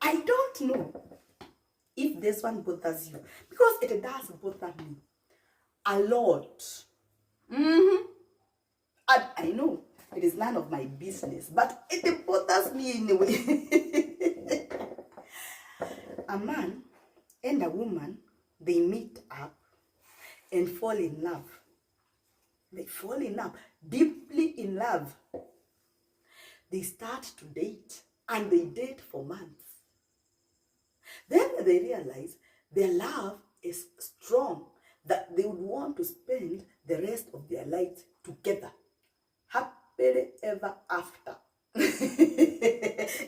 I don't know if this one bothers you, because it does bother me a lot. And I know it is none of my business, but it bothers me in a way. A man and a woman, they meet up and fall in love. They fall in love, deeply in love. They start to date and they date for months. Then they realize their love is strong, that they would want to spend the rest of their lives together, happily ever after.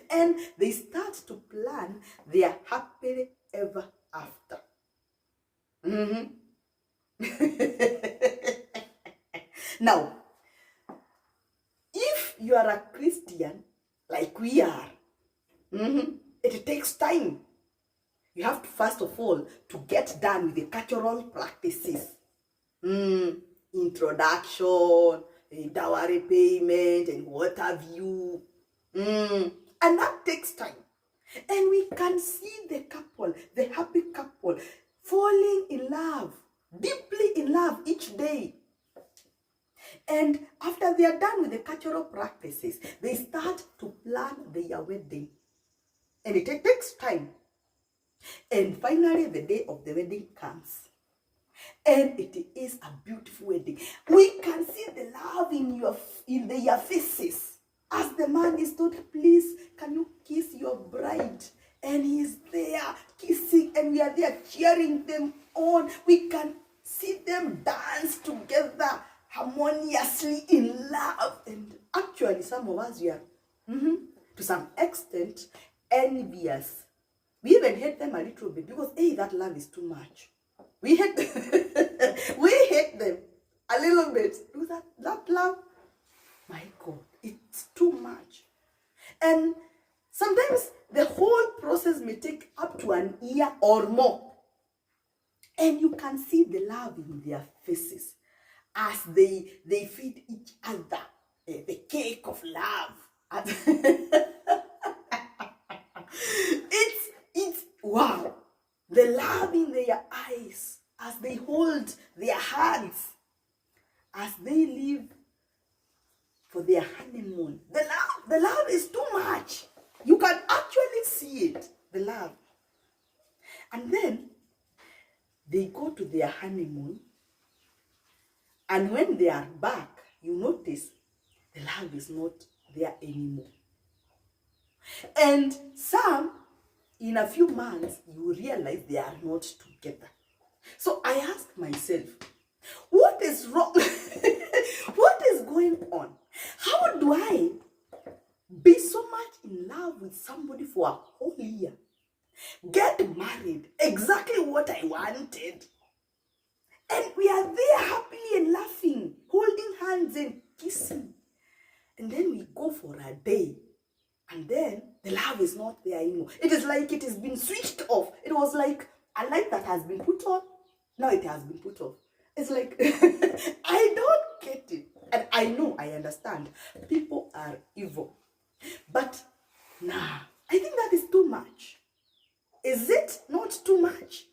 And they start to plan their happily ever after. Now, if you are a Christian like we are, it takes time. You have to, first of all, to get done with the cultural practices. Introduction, dowry payment, and what have you. And that takes time. And we can see the couple, the happy couple, falling in love, deeply in love each day. And after they are done with the cultural practices, they start to plan their wedding. And it takes time. And finally, the day of the wedding comes. And it is a beautiful wedding. We can see the love in their faces. As the man is told, please, can you kiss your bride? And he's there kissing, and we are there cheering them on. We can see them dance together harmoniously in love. And actually, some of us, we are, to some extent, envious. We even hate them a little bit because, hey, that love is too much. We hate them. We hate them a little bit. Do that love, my God, it's too much. And sometimes the whole process may take up to an year or more. And you can see the love in their faces as they feed each other the cake of love. It's wow. The love in their eyes as they hold their hands, as they live for their honeymoon. The love is too much. You can actually see it, the love. And then they go to their honeymoon, and when they are back, you notice the love is not there anymore. And some, in a few months, you realize they are not together. So I ask myself, what is wrong? What is going on? How do I be so much in love with somebody for a whole year, get married, exactly what I wanted, and we are there happily and laughing, holding hands and kissing, and then we go for a day, and then the love is not there anymore. It is like it has been switched off. It was like a light that has been put on. Now it has been put off. It's like, I don't get it. And I know, I understand. People are evil. But nah, I think that is too much. Is it not too much?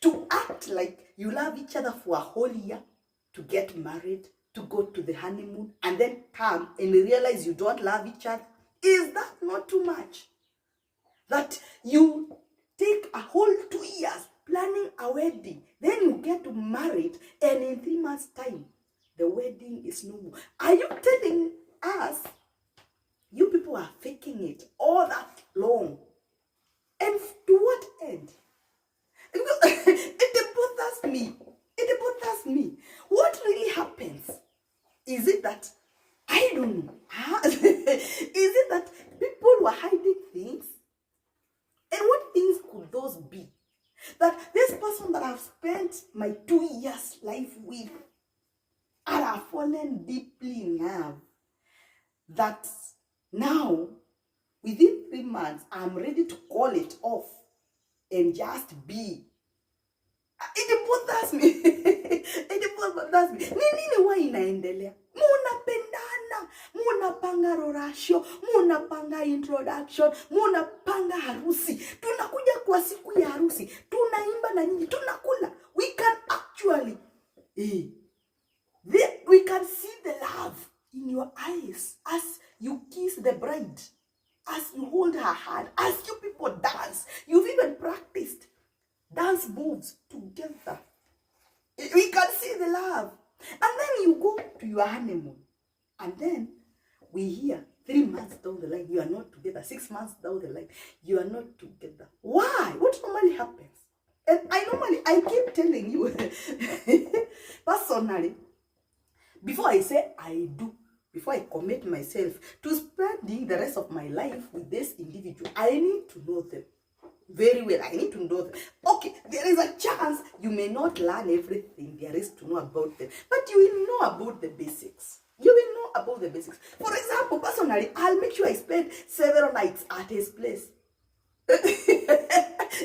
To act like you love each other for a whole year, to get married, to go to the honeymoon, and then come and realize you don't love each other. Is that not too much? That you take a whole 2 years planning a wedding, then you get married, and in 3 months' time, the wedding is no more. Are you telling us you people are faking it all that long? And to what end? It bothers me. It bothers me. What really happens? Is it that, I don't know. Is it that people were hiding things? And what things could those be? That this person that I've spent my 2 years life with, and I've fallen deeply in love, that now, within 3 months, I'm ready to call it off and just be. It bothers me. It bothers me. Nini wa inaendelea? Munapendana. munapanga rorasho, munapanga introduction, munapanga harusi. Tunakuja kwa siku ya harusi, tunaimba na nyinyi, tunakula. We can actually, we can see the love in your eyes as you kiss the bride, as you hold her hand, as you people dance. You've even practiced dance moves together. We can see the love. And then you go to your honeymoon. And then we hear 3 months down the line, you are not together. 6 months down the line, you are not together. Why? What normally happens? And I keep telling you, personally, before I say I do, before I commit myself to spending the rest of my life with this individual, I need to know them very well. I need to know them. Okay, there is a chance you may not learn everything there is to know about them, but you will know about the basics. You will know about the basics. For example, personally, I'll make sure I spend several nights at his place.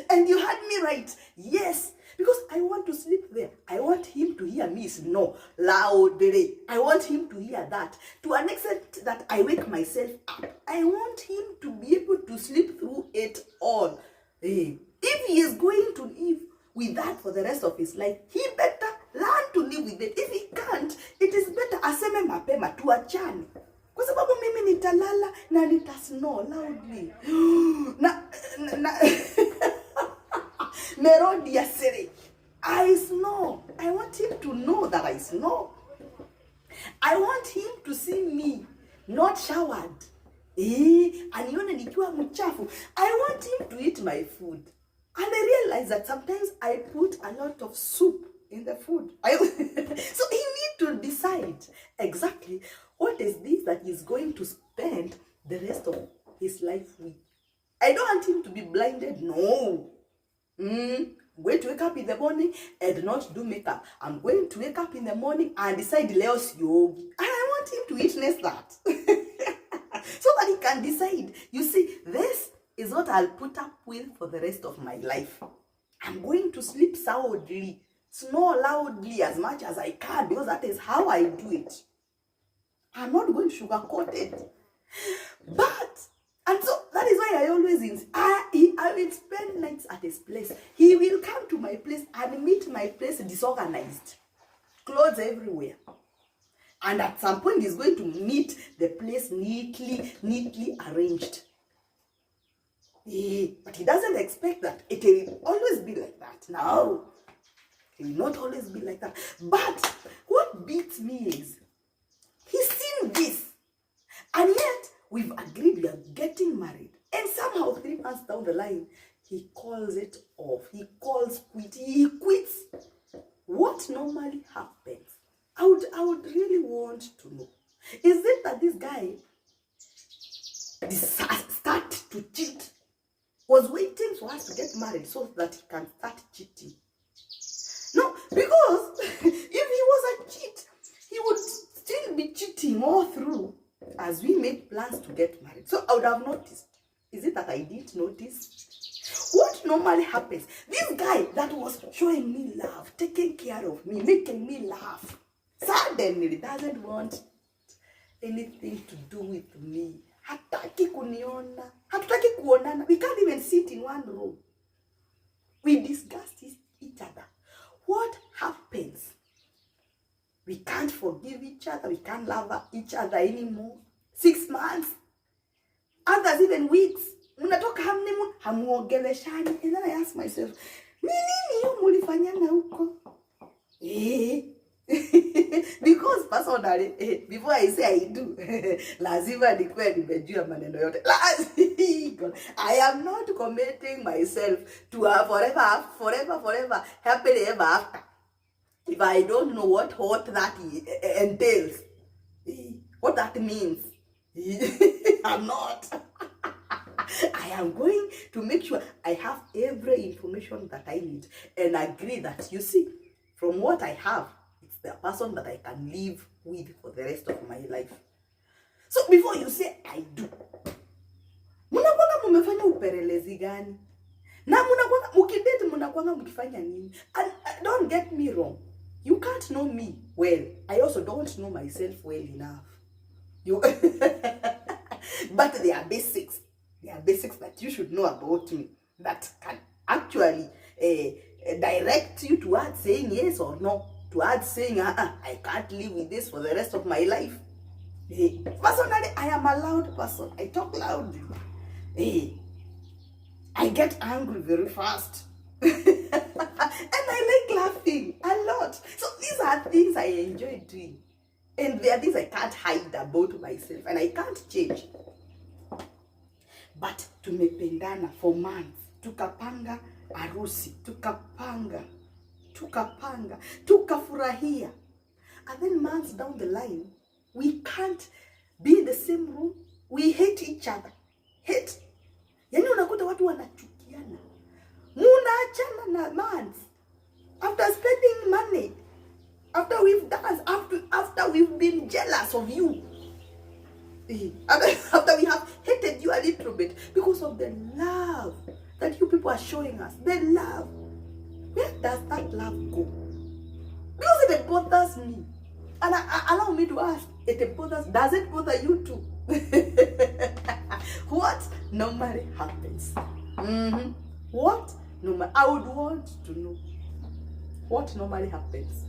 And you heard me right. Yes, because I want to sleep there. I want him to hear me snore loudly. I want him to hear that to an extent that I wake myself up. I want him to be able to sleep through it all. If he is going to live with that for the rest of his life, he better learn to live with it. If he can't, it is better aseme mapema tuachane. Kwa sababu mimi nitalala na nitasnore loudly. Merodi ya siri. I snore. I want him to know that I snore. I want him to see me not showered. Anione nikiwa mchafu. I want him to eat my food. And I realize that sometimes I put a lot of soup in the food. So he need to decide exactly what is this that he's going to spend the rest of his life with. I don't want him to be blinded. No. I'm going to wake up in the morning and not do makeup. I'm going to wake up in the morning and decide Leo's yogi. And I want him to witness that. So that he can decide. You see, this is what I'll put up with for the rest of my life. I'm going to sleep soundly, snore loudly as much as I can, because that is how I do it. I'm not going to sugarcoat it. And so that is why I always I will spend nights at his place. He will come to my place and meet my place disorganized. Clothes everywhere. And at some point he's going to meet the place neatly arranged. But he doesn't expect that it will always be like that. No. It will not always be like that. But what beats me is he's seen this. And yet we've agreed we are getting married. And somehow 3 months down the line, he calls it off. He calls quit. He quits. What normally happens? I would really want to know. Is it that this guy start to cheat? Was waiting for us to get married so that he can start cheating? No, because if he was a cheat, he would still be cheating all through as we made plans to get married. So I would have noticed. Is it that I didn't notice? What normally happens? This guy that was showing me love, taking care of me, making me laugh, suddenly doesn't want anything to do with me. Hataki kuniona. Hataki kuonana. We can't even sit in one room. We discussed each other. What happens? We can't forgive each other. We can't love each other anymore. 6 months. Others even weeks. Munatoka honeymoon, hamuogeleshani. And then I ask myself, nini hiyo mulifanyana huko? Because personally, before I say I do, lazima nikuwe nimejua maneno yote. I am not committing myself to a forever, happily ever after. If I don't know what that entails, what that means, I'm not. I am going to make sure I have every information that I need and agree that, you see, from what I have, it's the person that I can live with for the rest of my life. So before you say I do, munakwanga mumefanya upelelezi gani? Na munakwanga mukidate munakwanga mukifanya nini? And don't get me wrong. You can't know me well. I also don't know myself well enough. You but there are basics. There are basics that you should know about me that can actually direct you towards saying yes or no, towards saying, I can't live with this for the rest of my life. Personally, I am a loud person. I talk loudly. I get angry very fast. And I like laughing a lot. So these are things I enjoy doing. And there are things I can't hide about myself. And I can't change. But tumependana for months. Tukapanga harusi. Tukapanga. Tukafurahia. And then months down the line, we can't be in the same room. We hate each other. Hate. Yani unakuta watu wanachukiana. Munaachana na months. After spending money. After we've danced. After we've been jealous of you. After we have hated you a little bit. Because of the love that you people are showing us. The love. Where does that love go? Because it bothers me. And allow me to ask, does it bother you too? What normally happens? What normally? I would want to know what normally happens.